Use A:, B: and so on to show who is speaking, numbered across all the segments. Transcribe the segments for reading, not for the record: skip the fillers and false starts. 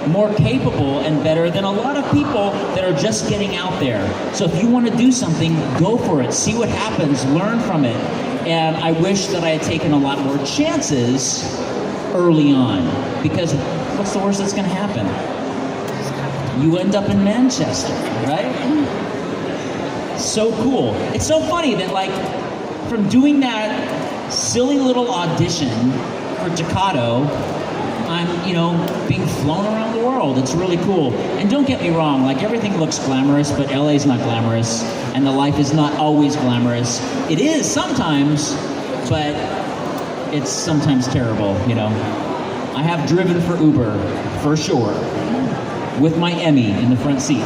A: more capable and better than a lot of people that are just getting out there. So if you want to do something, go for it. See what happens. Learn from it. And I wish that I had taken a lot more chances early on, because what's the worst that's going to happen? You end up in Manchester, right? So cool. It's so funny that, like, from doing that silly little audition for Tocado, I'm, you know, being flown around the world. It's really cool. And don't get me wrong, like, everything looks glamorous, but LA's not glamorous, and the life is not always glamorous. It is sometimes, but it's sometimes terrible, you know. I have driven for Uber, for sure, with my Emmy in the front seat.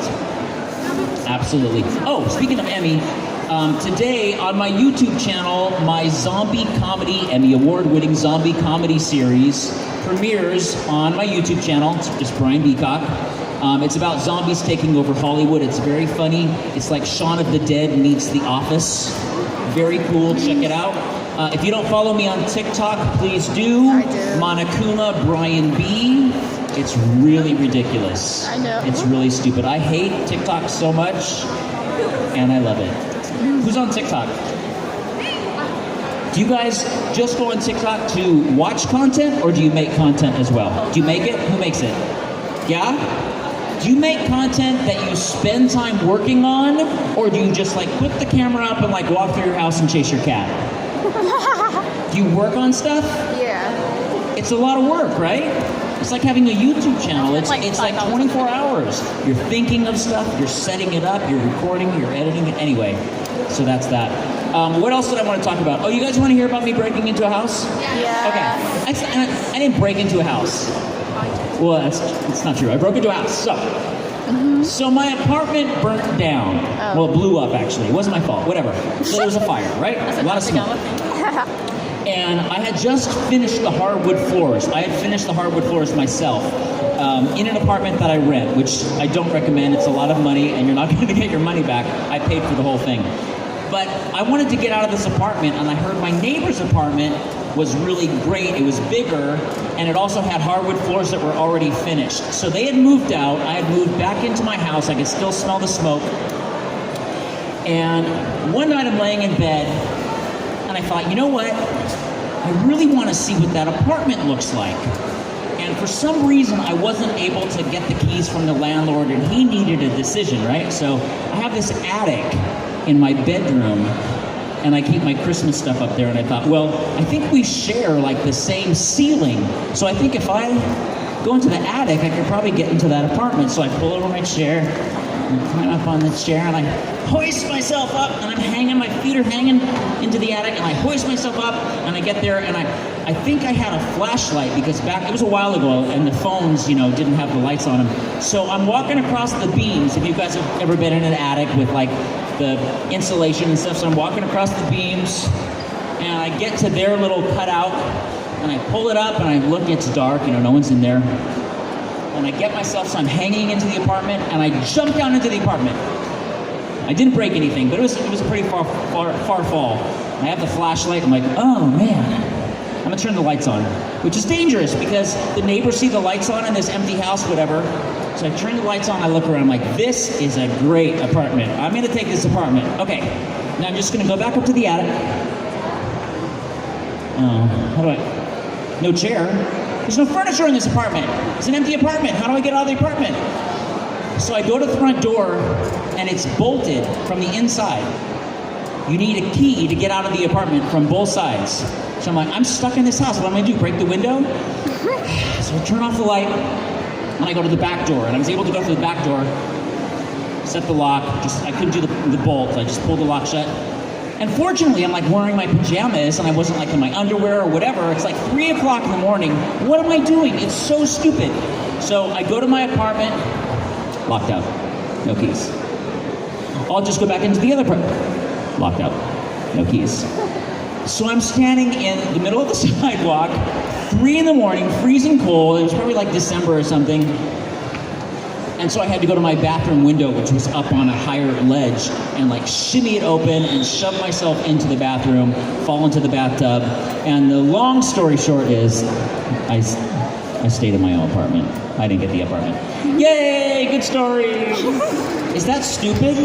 A: Absolutely. Oh, speaking of Emmy, today on my YouTube channel, my zombie comedy, Emmy Award-winning zombie comedy series premieres on my YouTube channel. It's just Brian Beacock. It's about zombies taking over Hollywood. It's very funny. It's like Shaun of the Dead meets The Office. Very cool. Check it out. If you don't follow me on TikTok, please do.
B: I do.
A: Monokuma Brian B. It's really ridiculous.
B: I know.
A: It's really stupid. I hate TikTok so much, and I love it. Who's on TikTok? Do you guys just go on TikTok to watch content, or do you make content as well? Do you make it? Who makes it? Yeah? Do you make content that you spend time working on, or do you just like put the camera up and like walk through your house and chase your cat? Do you work on stuff?
B: Yeah.
A: It's a lot of work, right? It's like having a YouTube channel. It's like 24 hours. You're thinking of stuff, you're setting it up, you're recording, you're editing it. Anyway, so that's that. What else did I want to talk about? Oh, you guys want to hear about me breaking into a house?
B: Yeah.
A: Okay. I didn't break into a house. Well, that's not true. I broke into a house. So my apartment burnt down.
B: Oh.
A: Well, it blew up, actually. It wasn't my fault. Whatever. So there was a fire, right? A lot of smoke. And I had just finished the hardwood floors. I had finished the hardwood floors myself in an apartment that I rent, which I don't recommend. It's a lot of money, and you're not going to get your money back. I paid for the whole thing. But I wanted to get out of this apartment, and I heard my neighbor's apartment was really great. It was bigger, and it also had hardwood floors that were already finished. So they had moved out. I had moved back into my house. I could still smell the smoke. And one night I'm laying in bed, and I thought, you know what? I really want to see what that apartment looks like. And for some reason, I wasn't able to get the keys from the landlord, and he needed a decision, right? So I have this attic in my bedroom, and I keep my Christmas stuff up there, and I thought, well, I think we share like the same ceiling. So I think if I go into the attic, I could probably get into that apartment. So I pull over my chair, and climb up on the chair, and I hoist myself up, and I'm hanging, my feet are hanging into the attic, and I hoist myself up, and I get there, and I think I had a flashlight, because it was a while ago, and the phones, you know, didn't have the lights on them. So I'm walking across the beams. If you guys have ever been in an attic with like the insulation and stuff, so I'm walking across the beams, and I get to their little cutout, and I pull it up, and I look, it's dark, you know, no one's in there. And I get myself, so I'm hanging into the apartment, and I jump down into the apartment. I didn't break anything, but it was a pretty far fall. And I have the flashlight, I'm like, oh man, I'm gonna turn the lights on, which is dangerous because the neighbors see the lights on in this empty house, whatever. So I turn the lights on, I look around, I'm like, this is a great apartment. I'm gonna take this apartment. Okay, now I'm just gonna go back up to the attic. Oh, how do I, no chair. There's no furniture in this apartment. It's an empty apartment. How do I get out of the apartment? So I go to the front door, and it's bolted from the inside. You need a key to get out of the apartment from both sides. So I'm like, I'm stuck in this house. What am I gonna do? Break the window? So I turn off the light, and I go to the back door. And I was able to go through the back door, set the lock. I couldn't do the bolt. I just pulled the lock shut. And fortunately, I'm like wearing my pajamas, and I wasn't like in my underwear or whatever. It's like 3 o'clock in the morning. What am I doing? It's so stupid. So I go to my apartment, locked out, no keys. I'll just go back into the other apartment, locked out, no keys. So I'm standing in the middle of the sidewalk, 3 in the morning, freezing cold. It was probably like December or something. And so I had to go to my bathroom window, which was up on a higher ledge, and like shimmy it open and shove myself into the bathroom, fall into the bathtub. And the long story short is, I stayed in my own apartment. I didn't get the apartment. Yay! Good story. Is that stupid?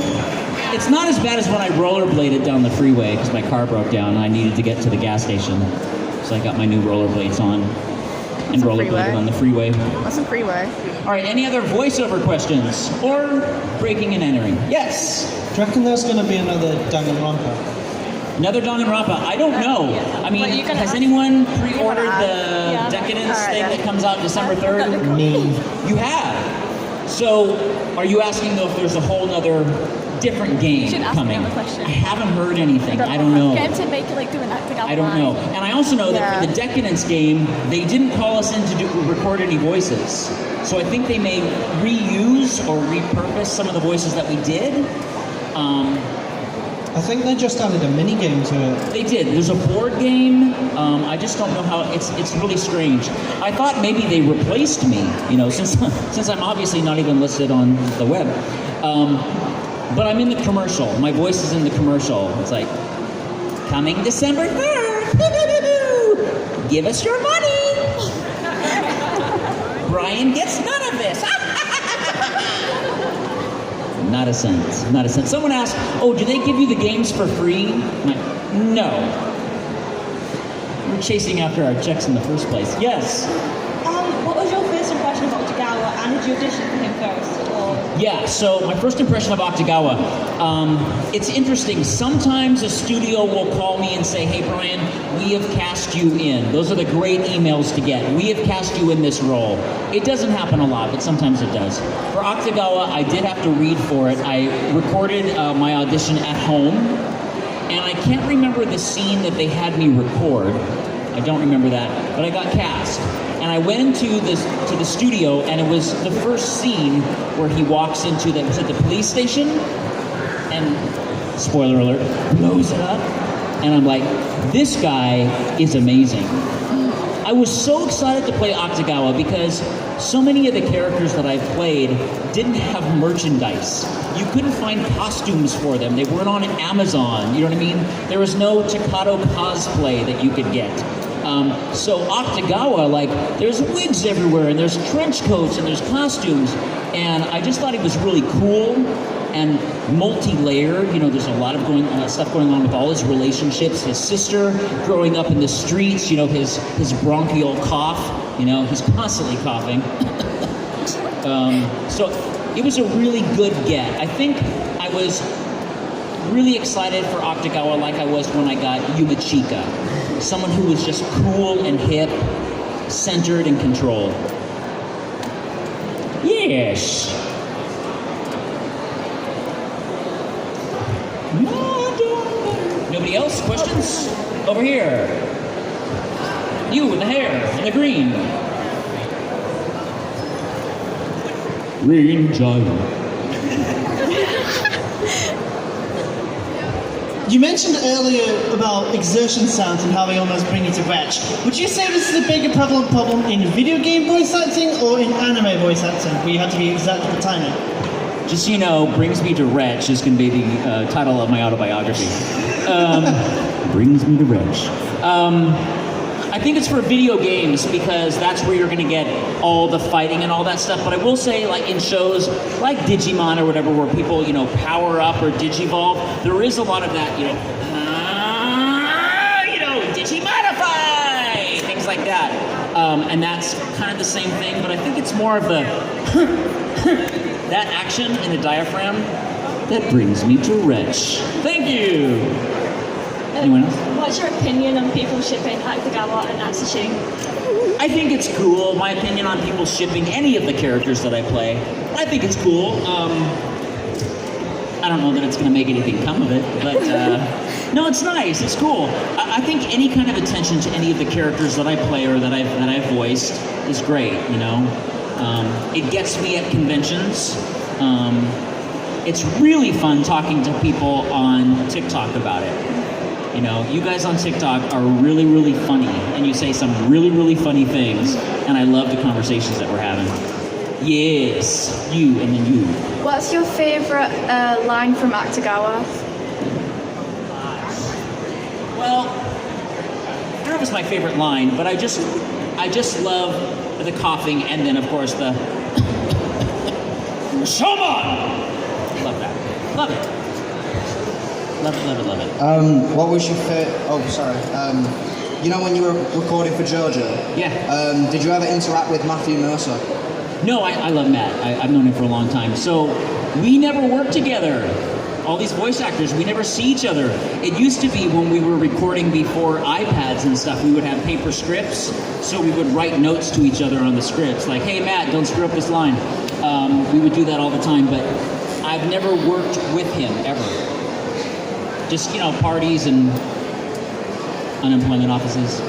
A: It's not as bad as when I rollerbladed down the freeway because my car broke down and I needed to get to the gas station. So I got my new rollerblades on and
B: a
A: rollerbladed
B: freeway.
A: on the freeway.
B: That's a freeway.
A: All right, any other voiceover questions or breaking and entering? Yes.
C: Do you reckon there's going to be another Danganronpa?
A: Another Danganronpa? I don't know. I mean,
B: But you can
A: has
B: ask-
A: anyone pre-ordered the
D: Yeah.
A: Decadence
B: All right,
A: thing
B: then.
A: that comes out December 3rd?
C: Me.
A: You have. So, are you asking though if there's a whole nother different game
D: should ask
A: coming?
D: another question.
A: I haven't heard anything. I don't know.
D: Get him to make it like do an act together.
A: I don't know. And I also know that for the Decadence game, they didn't call us in to record any voices. So I think they may reuse or repurpose some of the voices that we did.
C: I think they just added a mini game to it.
A: They did. There's a board game. I just don't know how. It's really strange. I thought maybe they replaced me. You know, since I'm obviously not even listed on the web. But I'm in the commercial. My voice is in the commercial. It's like coming December 3rd. Give us your money. Brian gets none of this. Not a cent. Not a cent. Someone asked, "Oh, do they give you the games for free?" I'm like, no. We're chasing after our checks in the first place. Yes.
E: What was your first impression of Octagawa, and did you audition for him first? Or
A: Yeah, so my first impression of Octagawa, it's interesting. Sometimes a studio will call me and say, "Hey, Brian, we have cast you in." Those are the great emails to get. "We have cast you in this role." It doesn't happen a lot, but sometimes it does. For Octagawa, I did have to read for it. I recorded my audition at home, and I can't remember the scene that they had me record. I don't remember that, but I got cast. And I went into the studio, and it was the first scene where he walks into the police station, and spoiler alert, blows it up. And I'm like, this guy is amazing. I was so excited to play Octagawa because so many of the characters that I've played didn't have merchandise. You couldn't find costumes for them. They weren't on Amazon. You know what I mean? There was no Takato cosplay that you could get. So Octagawa, like, there's wigs everywhere, and there's trench coats, and there's costumes, and I just thought it was really cool and multi-layered. You know, there's a lot of stuff going on with all his relationships. His sister growing up in the streets. You know, his bronchial cough. You know, he's constantly coughing. So it was a really good get. I think I was really excited for Octagawa like I was when I got Yumachika. Someone who was just cool and hip, centered and controlled. Yes. Nobody else? Questions? Over here. You with the hair and the green. Green giant.
F: You mentioned earlier about exertion sounds and how they almost bring you to retch. Would you say this is a bigger problem in video game voice acting or in anime voice acting, where you have to be exact with the timing?
A: Just so you know, Brings Me to Wretch is going to be the title of my autobiography. Brings Me to Wretch. I think it's for video games because that's where you're going to get all the fighting and all that stuff. But I will say, like in shows like Digimon or whatever, where people, you know, power up or digivolve, there is a lot of that, Digimodify, things like that. And that's kind of the same thing, but I think it's more of the that action in the diaphragm that brings me to wretch. Thank you. Anyone else?
D: What's your opinion on people shipping Octagawa and Atsushi?
A: I think it's cool. My opinion on people shipping any of the characters that I play, I think it's cool. I don't know that it's going to make anything come of it, but no, it's nice. It's cool. I think any kind of attention to any of the characters that I play or that I've voiced is great. You know, it gets me at conventions. It's really fun talking to people on TikTok about it. You know, you guys on TikTok are really, really funny, and you say some really, really funny things, and I love the conversations that we're having. Yes, you, and then you.
B: What's your favourite line from Octagawa?
A: Well, I don't know if it's my favorite line, but I just love the coughing, and then of course the Showman. Love that. Love it. Love it. Love it. Love it.
G: What was your favorite? Oh, sorry. You know when you were recording for JoJo?
A: Yeah.
G: Did you ever interact with Matthew Mercer?
A: No, I love Matt. I've known him for a long time. So we never worked together. All these voice actors, we never see each other. It used to be when we were recording before iPads and stuff, we would have paper scripts, so we would write notes to each other on the scripts, like, hey Matt, don't screw up this line. We would do that all the time, but I've never worked with him, ever. Just, parties and unemployment offices.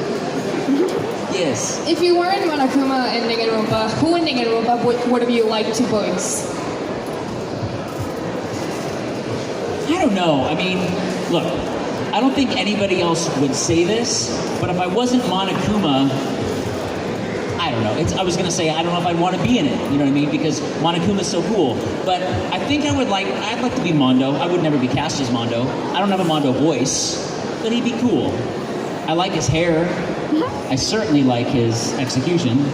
A: Yes.
H: If you weren't Monokuma and Danganronpa, who in Danganronpa would you like to voice?
A: I don't know. I mean, look, I don't think anybody else would say this, but if I wasn't Monokuma, I don't know. I was going to say, I don't know if I'd want to be in it, you know what I mean? Because Monokuma's so cool. But I think I'd like to be Mondo. I would never be cast as Mondo. I don't have a Mondo voice, but he'd be cool. I like his hair. I certainly like his execution.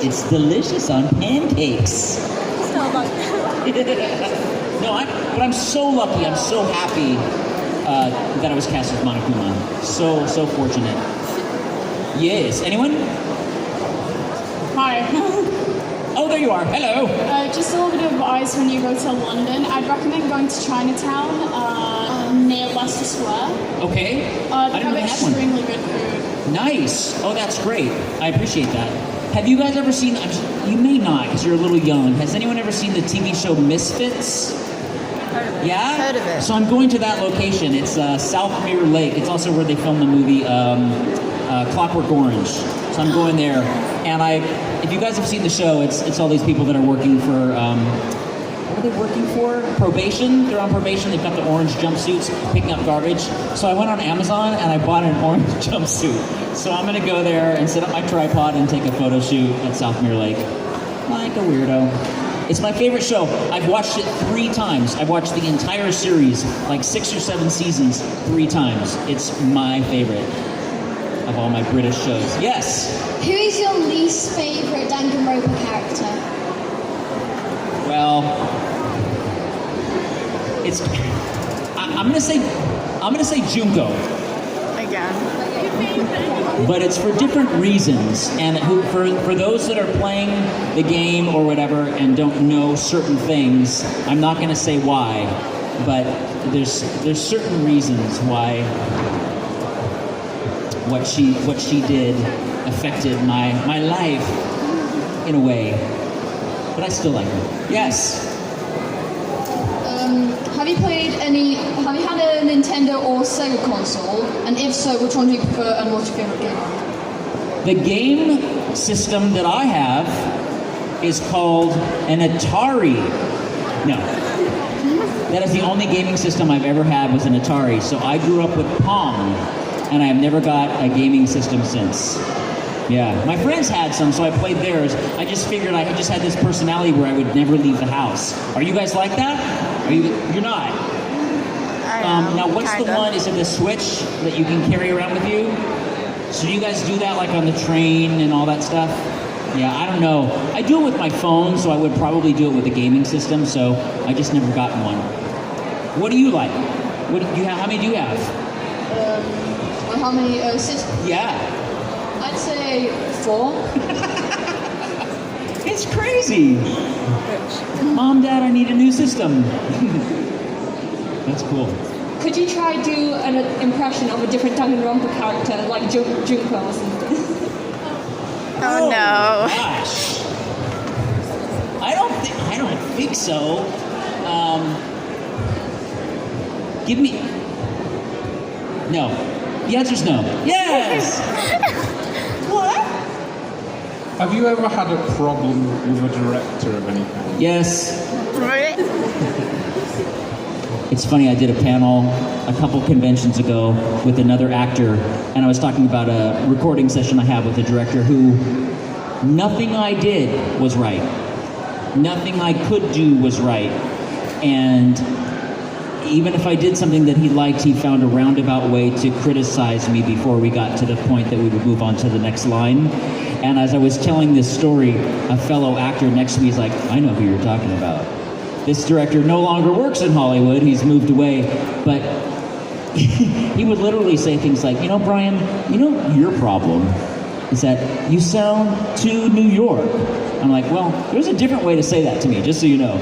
A: It's delicious on pancakes. No, but I'm so lucky. I'm so happy that I was cast as Monokuma. So fortunate. Yes. Anyone?
B: Hi.
A: Oh, there you are. Hello.
B: Just a little bit of advice when you go to London. I'd recommend going to Chinatown near Leicester Square.
A: Okay.
B: They
A: I didn't
B: have
A: know they had one.
B: extremely good food.
A: Nice. Oh, that's great. I appreciate that. Have you guys ever seen? You may not, because you're a little young. Has anyone ever seen the TV show Misfits? Yeah?
B: Heard of it.
A: So I'm going to that location. It's South Mirror Lake. It's also where they filmed the movie Clockwork Orange. So I'm going there. And if you guys have seen the show, it's all these people that are working for, what are they working for? Probation. They're on probation. They've got the orange jumpsuits, picking up garbage. So I went on Amazon and I bought an orange jumpsuit. So I'm going to go there and set up my tripod and take a photo shoot at South Mirror Lake. Like a weirdo. It's my favorite show. I've watched it 3 times. I've watched the entire series, like 6 or 7 seasons, 3 times. It's my favorite of all my British shows. Yes?
I: Who is your least favourite Danganronpa character?
A: Well, it's. I'm gonna say Junko.
B: Again.
A: But it's for different reasons, and for those that are playing the game or whatever and don't know certain things, I'm not going to say why, but there's certain reasons why what she did affected my life in a way, but I still like her. Yes.
H: Have you had a Nintendo or Sega console? And if so, which one do you prefer and what's your favorite game?
A: The game system that I have is called an Atari. No. That is the only gaming system I've ever had was an Atari. So I grew up with Pong, and I have never got a gaming system since. Yeah, my friends had some, so I played theirs. I just figured I just had this personality where I would never leave the house. Are you guys like that? You're not. Now, what's the one? Is it the Switch that you can carry around with you? So you guys do that like on the train and all that stuff? Yeah, I don't know. I do it with my phone, so I would probably do it with a gaming system. So I just never gotten one. What do you like? What do you have? How many do you have?
H: How many systems?
A: Yeah.
H: I'd say 4.
A: It's crazy. Mom, Dad, I need a new system. That's cool.
H: Could you try do an impression of a different Danganronpa character, like Junko or something?
B: Oh no.
A: Gosh. I don't think so. Give me. No. The answer's no. Yes. What?
J: Have you ever had a problem with a director of any kind?
A: Yes. It's funny, I did a panel a couple conventions ago with another actor, and I was talking about a recording session I had with a director who nothing I did was right. Nothing I could do was right. And even if I did something that he liked, he found a roundabout way to criticize me before we got to the point that we would move on to the next line. And as I was telling this story, a fellow actor next to me is like, I know who you're talking about. This director no longer works in Hollywood, he's moved away, but he would literally say things like, you know, Brian, you know, your problem is that you sound too New York. I'm like, well, there's a different way to say that to me, just so you know.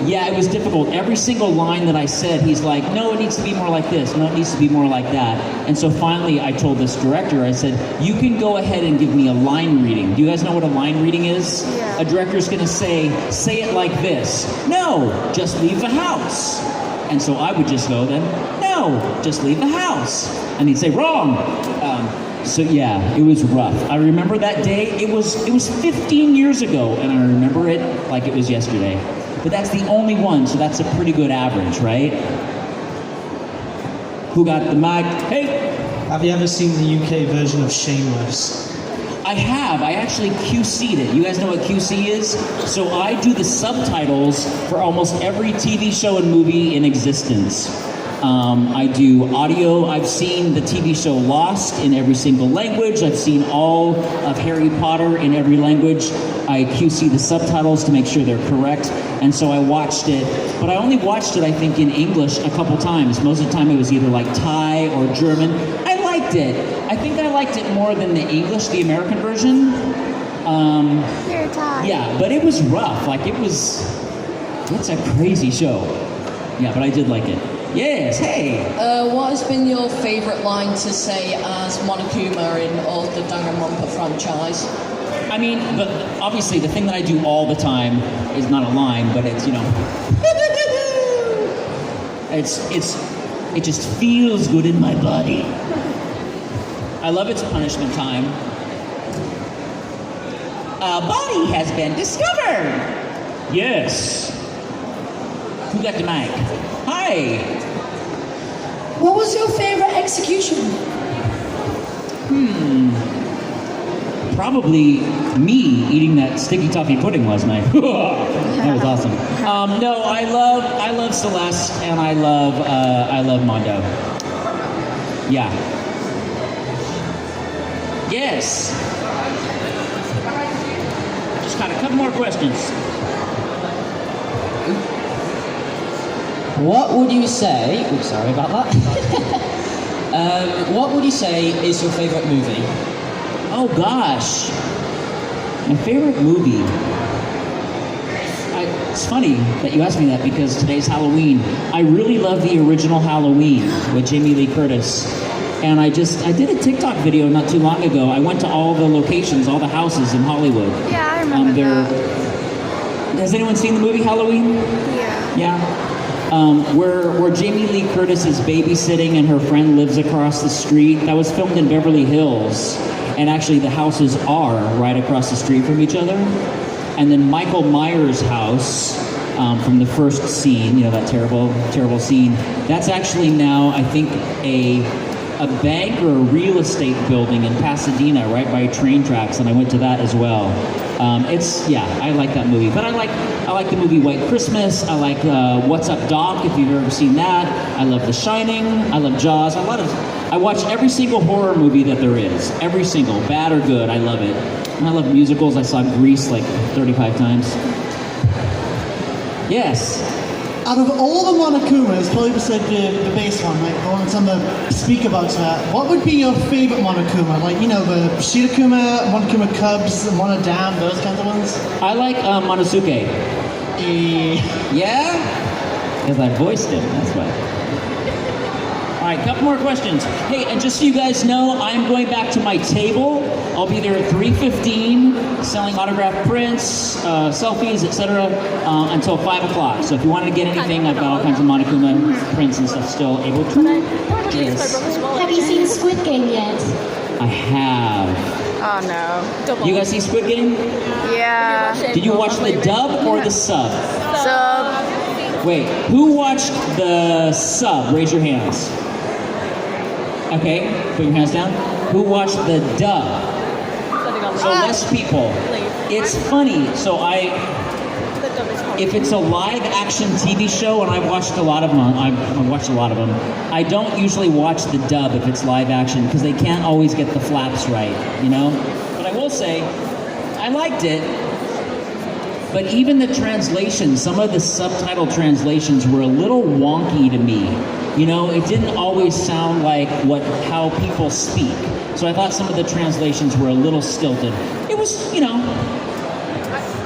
A: Yeah, it was difficult. Every single line that I said, he's like, no, it needs to be more like this. No, it needs to be more like that. And so finally, I told this director, I said, you can go ahead and give me a line reading. Do you guys know what a line reading is? Yeah. A director's going to say it like this. No, just leave the house. And so I would just go then, no, just leave the house. And he'd say, wrong. So yeah, it was rough. I remember that day. It was 15 years ago, and I remember it like it was yesterday. But that's the only one, so that's a pretty good average, right? Who got the mic? Hey!
C: Have you ever seen the UK version of Shameless?
A: I have. I actually QC'd it. You guys know what QC is? So I do the subtitles for almost every TV show and movie in existence. I do audio. I've seen the TV show Lost in every single language. I've seen all of Harry Potter in every language. I QC the subtitles to make sure they're correct. And so I watched it, but I only watched it, I think, in English a couple times. Most of the time it was either like Thai or German. I liked it. I think I liked it more than the English, the American version. Yeah, but it was rough. Like it's a crazy show. Yeah, but I did like it. Yes, hey!
K: What has been your favourite line to say as Monokuma in all the Danganronpa franchise?
A: I mean, obviously the thing that I do all the time is not a line, but it's, you know... it just feels good in my body. I love its punishment time. A body has been discovered! Yes. Who got the mic? Hi!
I: What was your favorite execution?
A: Probably me eating that sticky toffee pudding last night. That was awesome. No, I love Celeste and I love Mondo. Yeah. Yes. Just got a couple more questions.
K: What would you say... Oops, sorry about that. What would you say is your favourite movie?
A: Oh gosh. My favorite movie. It's funny that you asked me that because today's Halloween. I really love the original Halloween with Jamie Lee Curtis. And I did a TikTok video not too long ago. I went to all the locations, all the houses in Hollywood.
L: Yeah, I remember that.
A: Has anyone seen the movie Halloween?
L: Yeah.
A: Yeah? Where Jamie Lee Curtis is babysitting and her friend lives across the street. That was filmed in Beverly Hills. And actually the houses are right across the street from each other. And then Michael Myers' house from the first scene, you know, that terrible, terrible scene, that's actually now, I think, a bank or a real estate building in Pasadena, right by train tracks, and I went to that as well. I like that movie. But I like the movie White Christmas. I like What's Up, Doc, if you've ever seen that. I love The Shining. I love Jaws. I watch every single horror movie that there is. Every single, bad or good, I love it. And I love musicals. I saw Grease like 35 times. Yes.
F: Out of all the Monokumas, probably beside the base one, like the one that's on the speaker box there, what would be your favourite Monokuma? Like, you know, the Shirokuma, Monokuma Cubs, Monodam, those kinds of ones?
A: I like Monosuke. Yeah? Because I voiced him, that's why. All right, couple more questions. Hey, and just so you guys know, I'm going back to my table. I'll be there at 3:15, selling autographed prints, selfies, etc., until 5 o'clock. So if you wanted to get anything, I've got all kinds of Monokuma prints and stuff still able to. Yes.
I: Have you seen Squid Game yet?
A: I have.
L: Oh no.
A: You guys see Squid Game?
L: Yeah.
A: Did you watch the dub or the sub?
L: Sub.
A: Wait, who watched the sub? Raise your hands. Okay, put your hands down. Who watched the dub? So less people. It's funny. So
D: dub is horrible.
A: if it's a live action TV show, and I've watched a lot of them, I've watched a lot of them. I don't usually watch the dub if it's live action because they can't always get the flaps right, you know. But I will say, I liked it. But even the translations, some of the subtitle translations were a little wonky to me. You know, it didn't always sound like how people speak. So I thought some of the translations were a little stilted. It was, you know,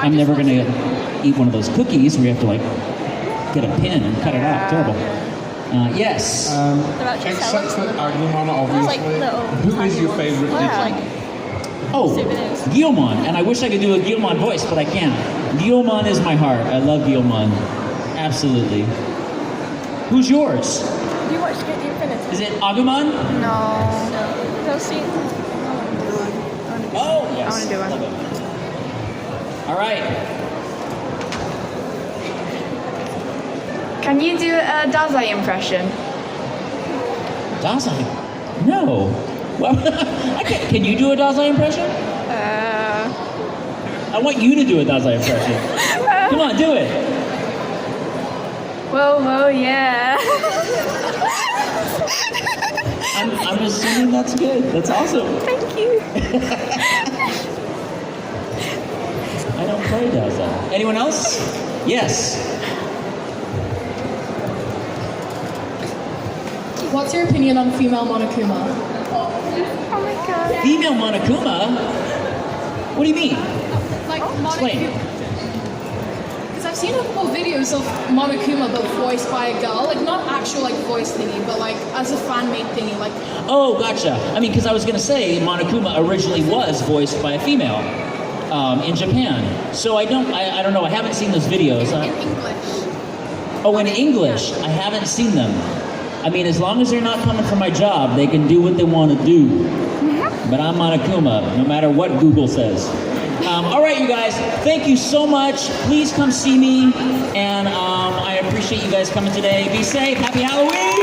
A: I'm never going to eat one of those cookies where you have to, like, get a pin and cut it off. Terrible. Yes.
J: Except for Agumon, obviously. Who is your favorite Digimon?
A: Oh, Guilmon. And I wish I could do a Guilmon voice, but I can't. Guilmon is my heart. I love Guilmon. Absolutely. Who's yours?
D: You watched Get the Infinity?
A: Is it Agumon?
L: No.
D: They'll see.
A: Oh, yes.
L: I want to do one.
A: Love it. All right.
L: Can you do a Dazai impression?
A: Dazai? No. Well, I can't. Can you do a Dazai impression? I want you to do a Dazai impression. Come on, do it.
L: Whoa, whoa, yeah.
A: I'm assuming that's good. That's awesome.
L: Thank you.
A: I don't play Dazai. Anyone else? Yes.
M: What's your opinion on female Monokuma?
L: Oh my god.
A: Female Monokuma? What do you mean?
M: Like
A: Explain.
M: Because I've seen a couple videos of Monokuma but voiced by a girl, like not actual like voice thingy, but like as a fan made thingy, like.
A: Oh, gotcha. I mean, because I was going to say Monokuma originally was voiced by a female in Japan. So I don't know. I haven't seen those videos.
M: In English.
A: Oh, in English, I haven't seen them. I mean, as long as they're not coming for my job, they can do what they want to do. But I'm Monokuma, no matter what Google says. All right, you guys, thank you so much. Please come see me, and I appreciate you guys coming today. Be safe. Happy Halloween!